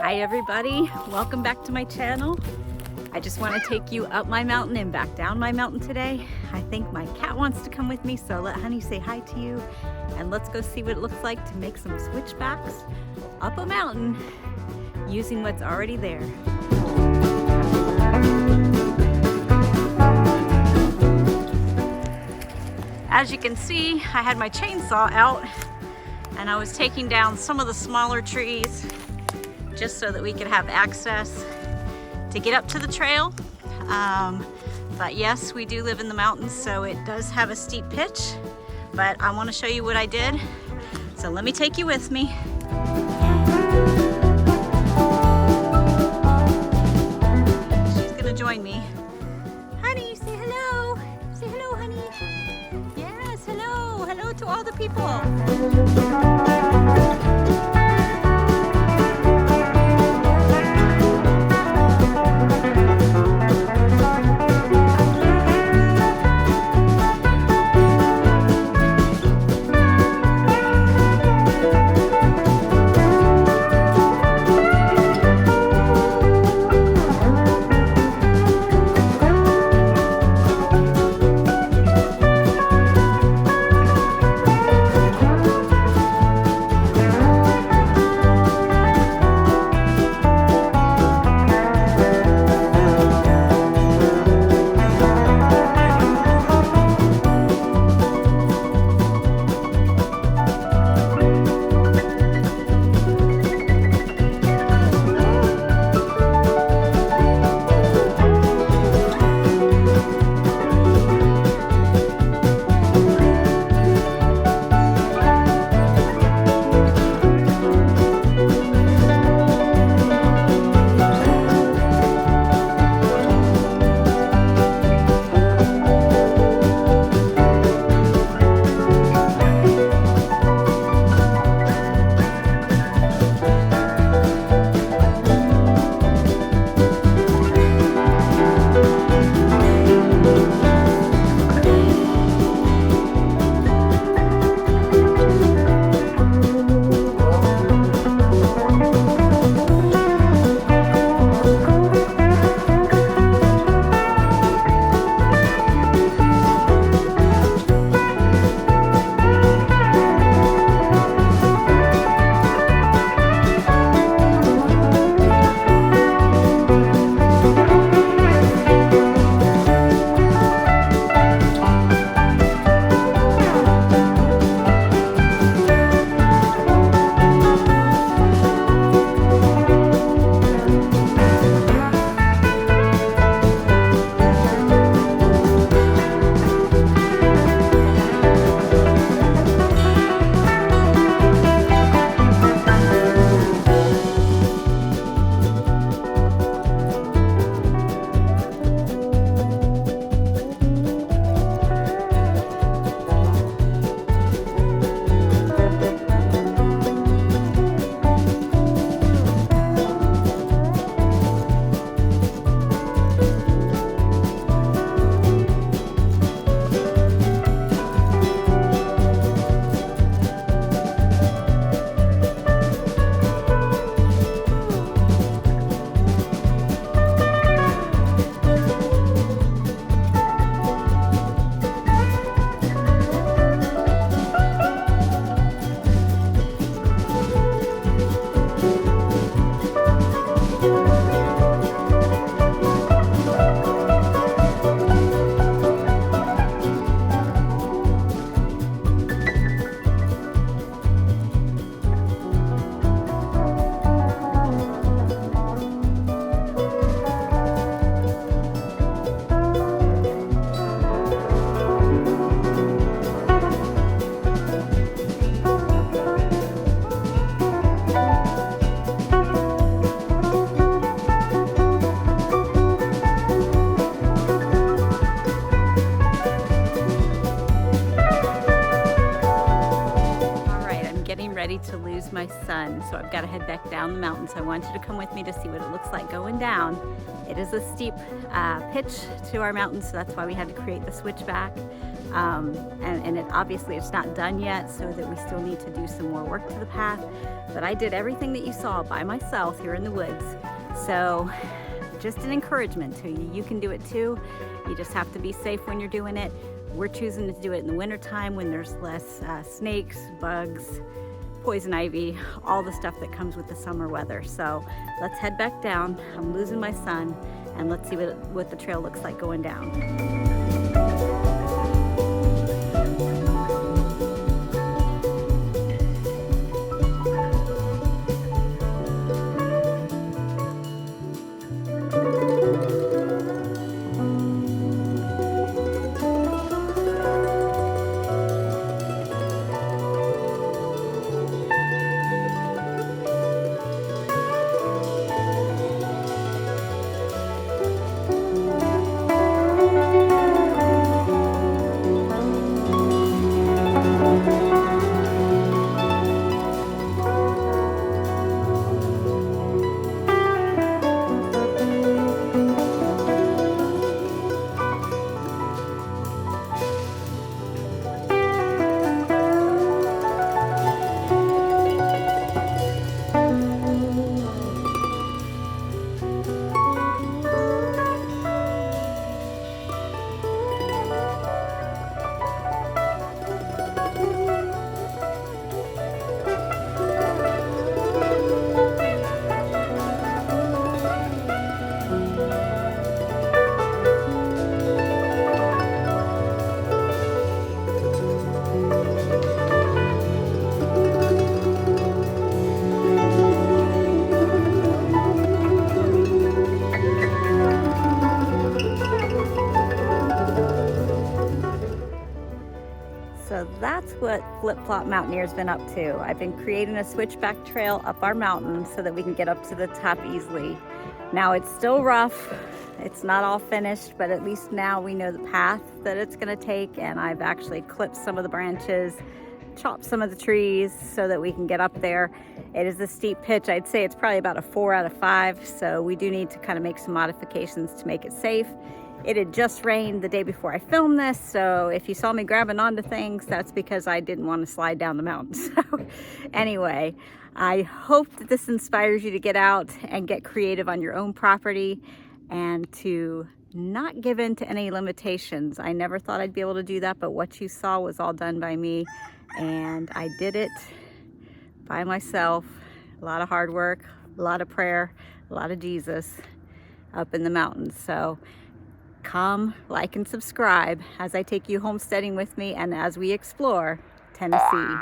Hi everybody, welcome back to my channel. I just want to take you up my mountain and back down my mountain today. I think my cat wants to come with me, so let Honey say hi to you and let's go see what it looks like to make some switchbacks up a mountain using what's already there. As you can see, I had my chainsaw out and I was taking down some of the smaller trees just so that we could have access to get up to the trail. But yes, we do live in the mountains, so it does have a steep pitch, but I want to show you what I did. So let me take you with me. She's gonna join me. Honey, say hello. Say hello, honey. Yes, hello. Hello to all the people. my son, so I've got to head back down the mountain. So I want you to come with me to see what it looks like going down. It is a steep pitch to our mountain, so that's why we had to create the switchback. And obviously it's not done yet, so that we still need to do some more work to the path. But I did everything that you saw by myself here in the woods. So just an encouragement to you. You can do it too. You just have to be safe when you're doing it. We're choosing to do it in the wintertime when there's less snakes, bugs, poison ivy, all the stuff that comes with the summer weather. So let's head back down. I'm losing my son, and let's see what the trail looks like going down. So that's what Flip-Flop Mountaineer's been up to. I've been creating a switchback trail up our mountain so that we can get up to the top easily. Now it's still rough, it's not all finished, but at least now we know the path that it's gonna take, and I've actually clipped some of the branches, chopped some of the trees so that we can get up there. It is a steep pitch. I'd say it's probably about a 4 out of 5, so we do need to kind of make some modifications to make it safe. It had just rained the day before I filmed this, so if you saw me grabbing onto things, that's because I didn't want to slide down the mountain. So anyway, I hope that this inspires you to get out and get creative on your own property and to not give in to any limitations. I never thought I'd be able to do that, but what you saw was all done by me, and I did it by myself. A lot of hard work, a lot of prayer, a lot of Jesus up in the mountains. So come, like, and subscribe as I take you homesteading with me and as we explore Tennessee.